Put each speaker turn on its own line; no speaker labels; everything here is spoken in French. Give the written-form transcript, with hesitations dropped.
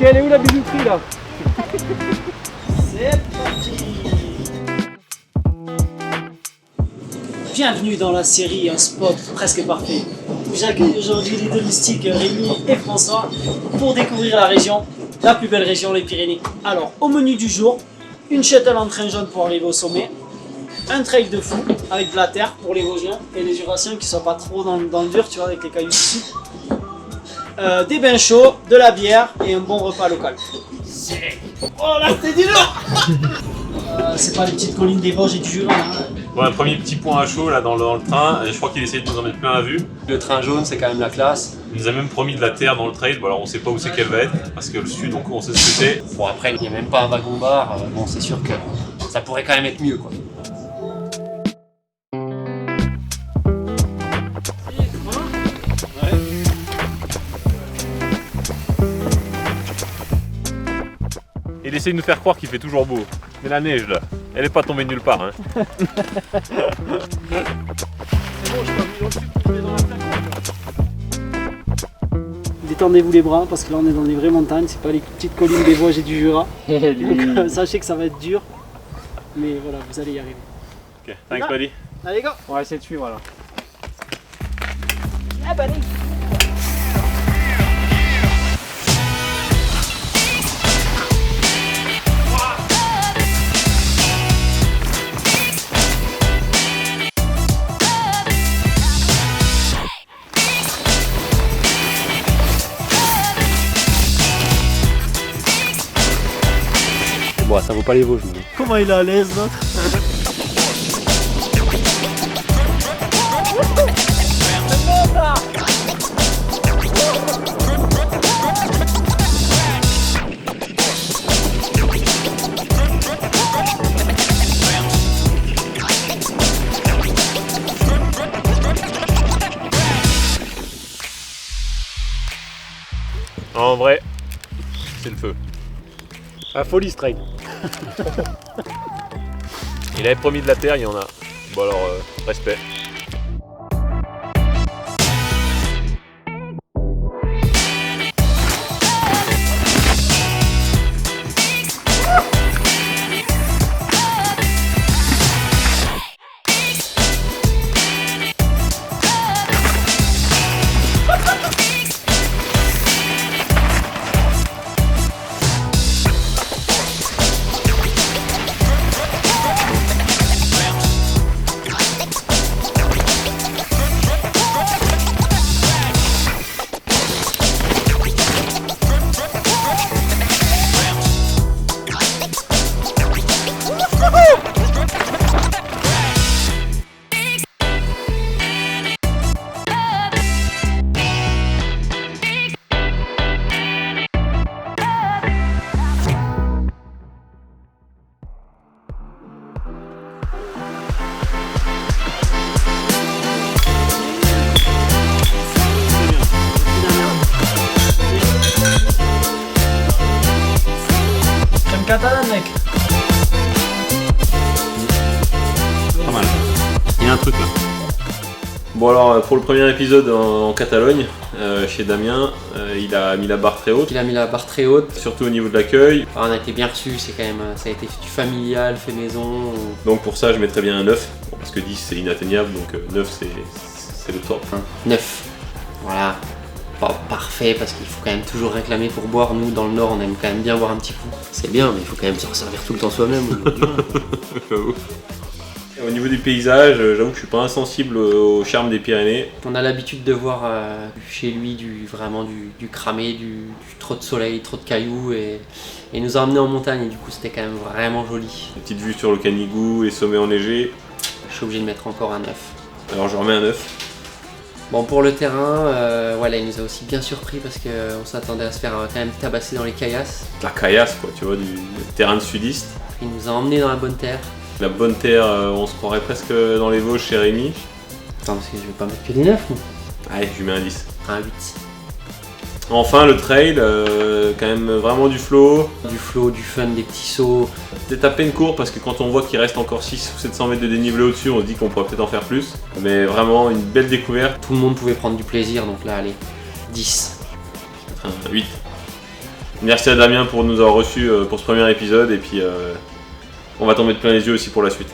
elle est où la bijouterie là?
C'est parti. Bienvenue dans la série Un spot presque parfait. J'accueille aujourd'hui les domestiques Rémi et François pour découvrir la région, la plus belle région, les Pyrénées. Alors, au menu du jour, une shuttle en train jaune pour arriver au sommet, un trail de fou avec de la terre pour les Vosgiens et les Jurassiens qui soient pas trop dans le dur, tu vois, avec les cailloux dessus. Des bains chauds, de la bière et un bon repas local. Oh là, c'était du lourd. C'est pas les petites collines des Vosges et du Jura. Hein.
Bon, un premier petit point à chaud là dans le train, je crois qu'il essaie de nous en mettre plein la vue.
Le train jaune, c'est quand même la classe.
Il nous a même promis de la terre dans le trail, bon alors on sait pas où c'est qu'elle va être, parce que le sud donc on sait ce que c'est.
Bon après, il n'y a même pas un wagon-bar, bon c'est sûr que ça pourrait quand même être mieux quoi.
Il essaie de nous faire croire qu'il fait toujours beau. Mais la neige là, elle est pas tombée nulle part. Hein.
Détendez-vous les bras parce que là on est dans des vraies montagnes, c'est pas les petites collines des Vosges et du Jura. Donc sachez que ça va être dur, mais voilà, vous allez y arriver.
Ok, thanks buddy.
Allez go.
On va essayer de suivre là.
Ah bah allez.
Bon, ça vaut pas les Vosges. Mais...
Comment il est à l'aise l'autre.
En vrai, c'est le feu.
La folie ce trail.
Il avait promis de la terre, il y en a. Bon alors, respect.
Catalane mec.
Pas mal. Il y a un truc là. Bon alors pour le premier épisode en Catalogne, chez Damien, il a mis la barre très haute.
Il a mis la barre très haute.
Surtout au niveau de l'accueil.
Alors, on a été bien reçus, c'est quand même, ça a été du familial, fait maison.
Donc pour ça je mettrais bien un 9, bon, parce que 10 c'est inatteignable, donc 9 c'est le top.
9. Voilà. Pas parfait parce qu'il faut quand même toujours réclamer pour boire. Nous dans le nord on aime quand même bien boire un petit coup. C'est bien mais il faut quand même se resservir tout le temps soi-même.
J'avoue. Au niveau du paysage, j'avoue que je suis pas insensible au charme des Pyrénées.
On a l'habitude de voir chez lui vraiment du cramé, du trop de soleil, trop de cailloux et il nous a emmenés en montagne et du coup c'était quand même vraiment joli.
Une petite vue sur le Canigou, les sommets enneigés.
Je suis obligé de mettre encore un 9.
Alors je remets un 9.
Bon pour le terrain, voilà, il nous a aussi bien surpris parce qu'on s'attendait à se faire quand même tabasser dans les caillasses.
La caillasse quoi, tu vois, du terrain de sudiste.
Il nous a emmenés dans la bonne terre.
La bonne terre, on se croirait presque dans les Vosges chez Rémi.
Attends parce que je vais pas mettre que des 9 moi.
Allez, je lui mets un 10.
Un 8.
Enfin le trail, quand même vraiment du flow.
Du flow, du fun, des petits sauts.
Peut-être à peine court parce que quand on voit qu'il reste encore 600 ou 700 mètres de dénivelé au-dessus, on se dit qu'on pourrait peut-être en faire plus. Mais vraiment une belle découverte.
Tout le monde pouvait prendre du plaisir donc là allez, 10.
Un 8. Merci à Damien pour nous avoir reçus pour ce premier épisode et puis on va tomber de plein les yeux aussi pour la suite.